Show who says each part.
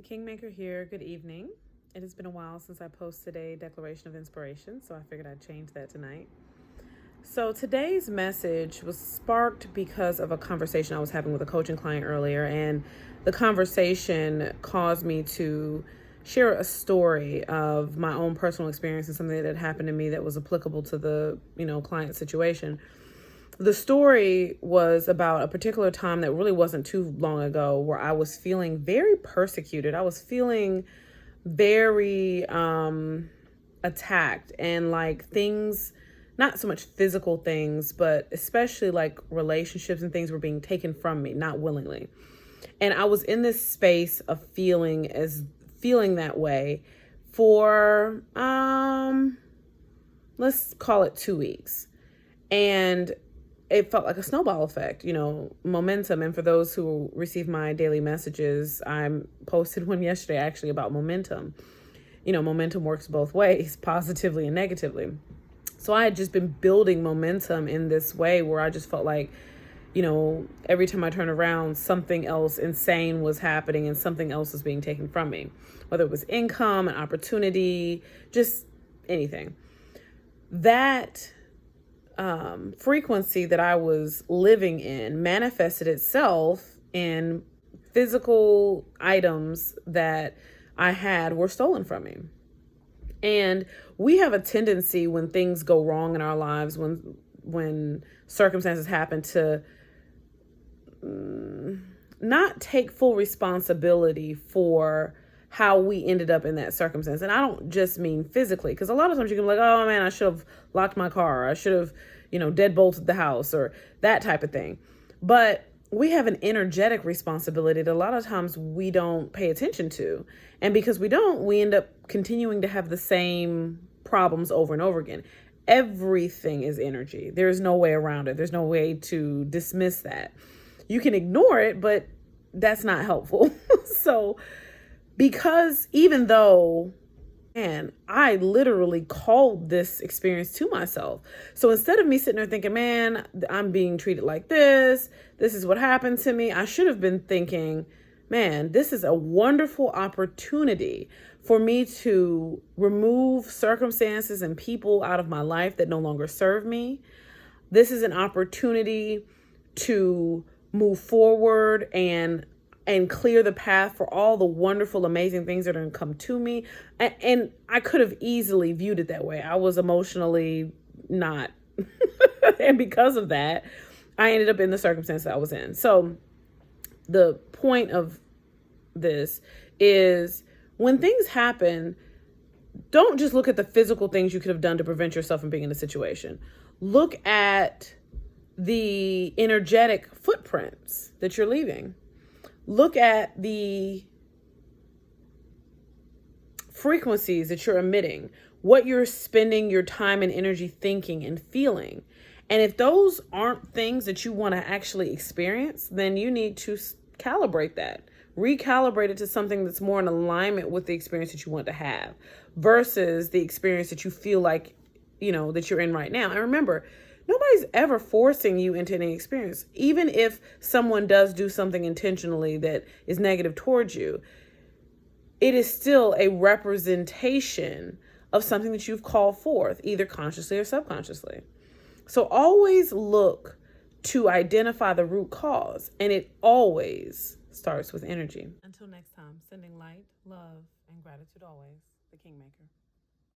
Speaker 1: Kingmaker here. Good evening. It has been a while since I posted a declaration of inspiration, so I figured I'd change that tonight. So today's message was sparked because of a conversation I was having with a coaching client earlier, and the conversation caused me to share a story of my own personal experience and something that had happened to me that was applicable to the, client situation. The story was about a particular time that really wasn't too long ago where I was feeling very persecuted. I was feeling very attacked, and like things, not so much physical things, but especially like relationships and things were being taken from me, not willingly. And I was in this space of feeling that way for let's call it 2 weeks. And it felt like a snowball effect, momentum. And for those who receive my daily messages, I posted one yesterday actually about momentum. Momentum works both ways, positively and negatively. So I had just been building momentum in this way where I just felt like, every time I turned around, something else insane was happening and something else was being taken from me, whether it was income, an opportunity, just anything. That frequency that I was living in manifested itself in physical items that I had were stolen from me. And we have a tendency when things go wrong in our lives, when circumstances happen, to not take full responsibility for how we ended up in that circumstance. And I don't just mean physically, because a lot of times you can be like, oh man, I should have locked my car. I should have, deadbolted the house, or that type of thing. But we have an energetic responsibility that a lot of times we don't pay attention to. And because we don't, we end up continuing to have the same problems over and over again. Everything is energy. There's no way around it. There's no way to dismiss that. You can ignore it, but that's not helpful. So, because even though, man, I literally called this experience to myself. So instead of me sitting there thinking, man, I'm being treated like this is what happened to me, I should have been thinking, man, this is a wonderful opportunity for me to remove circumstances and people out of my life that no longer serve me. This is an opportunity to move forward and clear the path for all the wonderful, amazing things that are going to come to me. And I could have easily viewed it that way. I was emotionally not. And because of that, I ended up in the circumstance that I was in. So the point of this is, when things happen, don't just look at the physical things you could have done to prevent yourself from being in a situation. Look at the energetic footprints that you're leaving. Look at the frequencies that you're emitting, what you're spending your time and energy thinking and feeling. And if those aren't things that you want to actually experience, then you need to calibrate that. Recalibrate it to something that's more in alignment with the experience that you want to have versus the experience that you feel like, that you're in right now. And remember, nobody's ever forcing you into any experience. Even if someone does do something intentionally that is negative towards you, it is still a representation of something that you've called forth, either consciously or subconsciously. So always look to identify the root cause, and it always starts with energy. Until next time, sending light, love, and gratitude always. The Kingmaker.